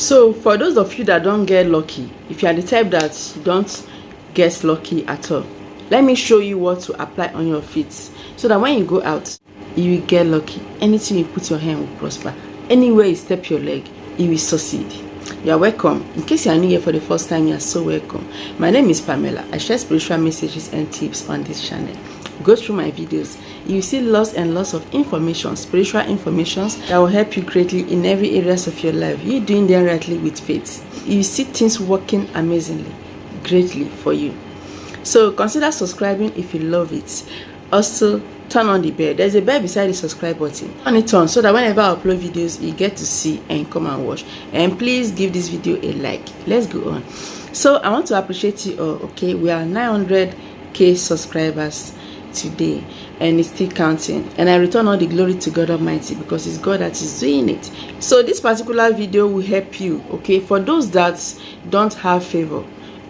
So for those of you that don't get lucky, if you are the type that you don't get lucky at all, let me show you what to apply on your feet so that when you go out, you will get lucky. Anything you put your hand will prosper. Anywhere you step your leg, you will succeed. You are welcome. In case you are new here for the first time, you are so welcome. My name is Pamela. I share spiritual messages and tips on this channel. Go through my videos. You will see lots and lots of information, spiritual information that will help you greatly in every areas of your life. You doing them rightly with faith. You see things working amazingly, greatly for you. So consider subscribing if you love it. Also, turn on the bell. There's a bell beside the subscribe button. Turn it on so that whenever I upload videos, you get to see and come and watch. And please give this video a like. Let's go on. So I want to appreciate you all. Okay, we are 900k subscribers today, and it's still counting. And I return all the glory to God Almighty, because it's God that is doing it. So this particular video will help you. Okay, for those that don't have favor,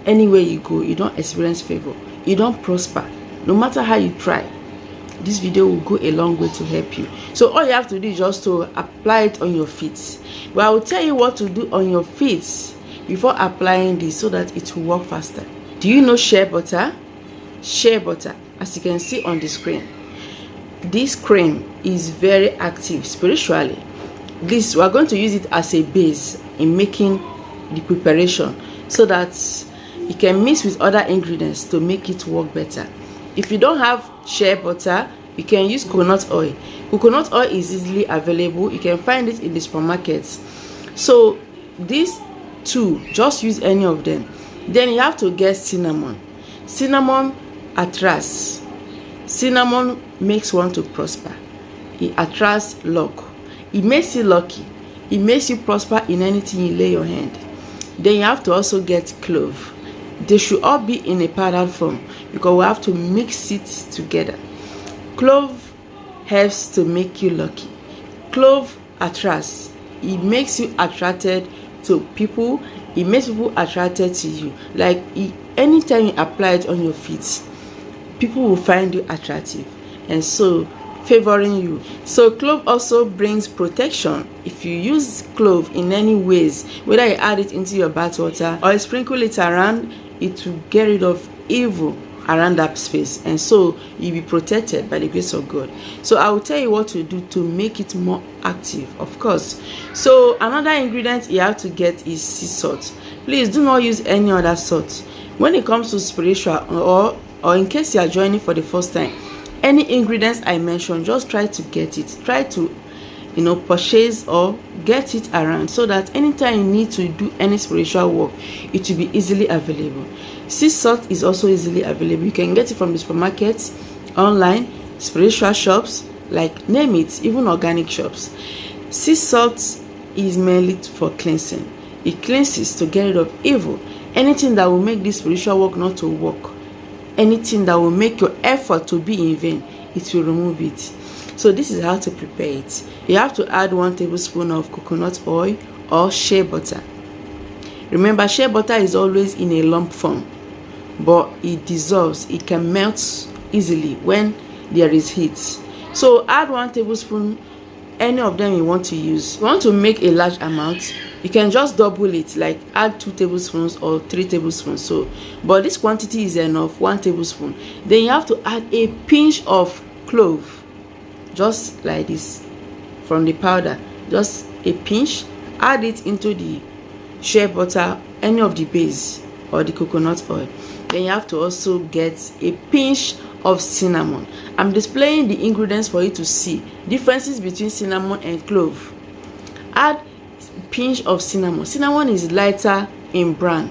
anywhere you go, you don't experience favor, you don't prosper, no matter how you try, this video will go a long way to help you. So all you have to do is just to apply it on your feet. But I will tell you what to do on your feet before applying this so that it will work faster. Do you know shea butter? Shea butter, as you can see on the screen, this cream is very active spiritually. This, we are going to use it as a base in making the preparation so that you can mix with other ingredients to make it work better. If you don't have shea butter, you can use coconut oil. Coconut oil is easily available. You can find it in the supermarkets. So these two, just use any of them. Then you have to get cinnamon. Cinnamon attracts. Cinnamon makes one to prosper. It attracts luck. It makes you lucky. It makes you prosper in anything you lay your hand. Then you have to also get clove. They should all be in a powdered form because we have to mix it together. Clove helps to make you lucky. Clove attracts. It makes you attracted to people. It makes people attracted to you. Like anytime you apply it on your feet, people will find you attractive and so favoring you. So clove also brings protection. If you use clove in any ways, whether you add it into your bath water or you sprinkle it around, it will get rid of evil around that space, and so you'll be protected by the grace of God. So I will tell you what to do to make it more active, of course. So another ingredient you have to get is sea salt. Please do not use any other salt when it comes to spiritual, or in case you are joining for the first time. Any ingredients I mentioned, just try to get it. Try to purchase or get it around so that anytime you need to do any spiritual work, it will be easily available. Sea salt is also easily available. You can get it from the supermarkets, online, spiritual shops, like name it, even organic shops. Sea salt is mainly for cleansing. It cleanses to get rid of evil. Anything that will make this spiritual work not to work, anything that will make your effort to be in vain, it will remove it. So this is how to prepare it. You have to add 1 tablespoon of coconut oil or shea butter. Remember, shea butter is always in a lump form, but it dissolves. It can melt easily when there is heat. So add 1 tablespoon, any of them you want to use. If you want to make a large amount, you can just double it, like add 2 tablespoons or 3 tablespoons. So, but this quantity is enough, 1 tablespoon. Then you have to add a pinch of clove, just like this, from the powder, just a pinch. Add it into the shea butter, any of the base, or the coconut oil. Then you have to also get a pinch of cinnamon. I'm displaying the ingredients for you to see differences between cinnamon and clove. Add a pinch of cinnamon. Cinnamon is lighter in brown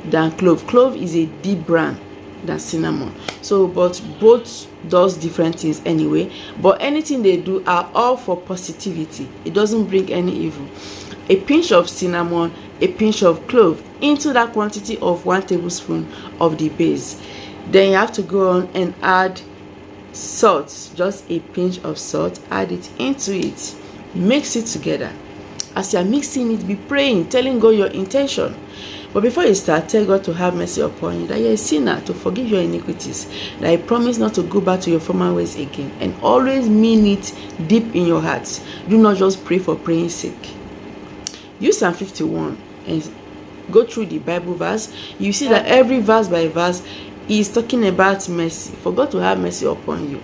than clove. Clove is a deep brown than cinnamon. So but both does different things anyway, but anything they do are all for positivity. It doesn't bring any evil. A pinch of cinnamon, a pinch of clove into that quantity of 1 tablespoon of the base. Then you have to go on and add salt, just a pinch of salt. Add it into it, mix it together. As you are mixing it, be praying, telling God your intention. But before you start, tell God to have mercy upon you, that you're a sinner, to forgive your iniquities, that I promise not to go back to your former ways again, and always mean it deep in your heart. Do not just pray for praying's sake. Use Psalm 51 and go through the Bible verse. You see that every verse by verse is talking about mercy, for God to have mercy upon you.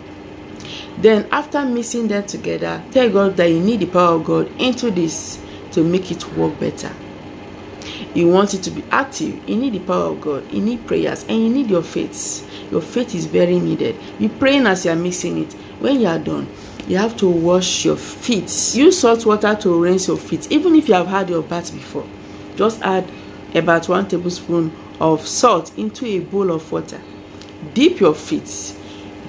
Then after mixing them together, tell God that you need the power of God into this to make it work better. You want it to be active, you need the power of God, you need prayers, and you need your faith. Your faith is very needed. Be praying as you are mixing it. When you are done, you have to wash your feet. Use salt water to rinse your feet. Even if you have had your bath before, just add about 1 tablespoon of salt into a bowl of water. Dip your feet.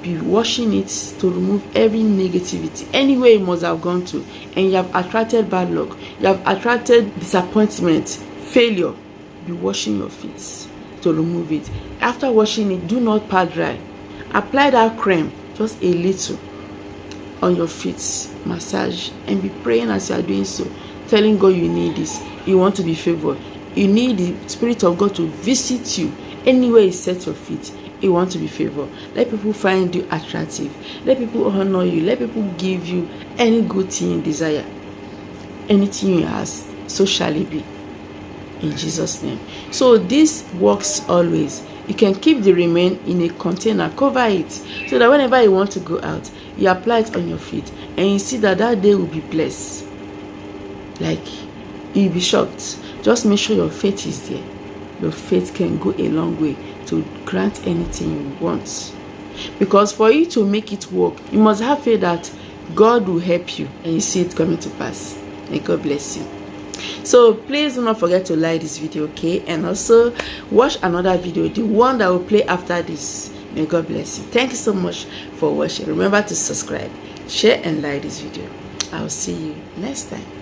Be washing it to remove every negativity, anywhere you must have gone to, and you have attracted bad luck, you have attracted disappointment, failure. Be washing your feet to remove it. After washing it, do not pat dry. Apply that cream, just a little, on your feet. Massage and be praying as you are doing so, telling God you need this. You want to be favored. You need the Spirit of God to visit you anywhere you set your feet. You want to be favored. Let people find you attractive. Let people honor you. Let people give you any good thing you desire. Anything you ask, so shall it be. In Jesus' name. So this works always. You can keep the remain in a container, cover it, so that whenever you want to go out, you apply it on your feet, and you see that that day will be blessed. Like, you'll be shocked. Just make sure your faith is there. Your faith can go a long way to grant anything you want. Because for you to make it work, you must have faith that God will help you, and you see it coming to pass. May God bless you. So please do not forget to like this video, okay? And also watch another video, the one that will play after this. May God bless you. Thank you so much for watching. Remember to subscribe, share, and like this video. I'll see you next time.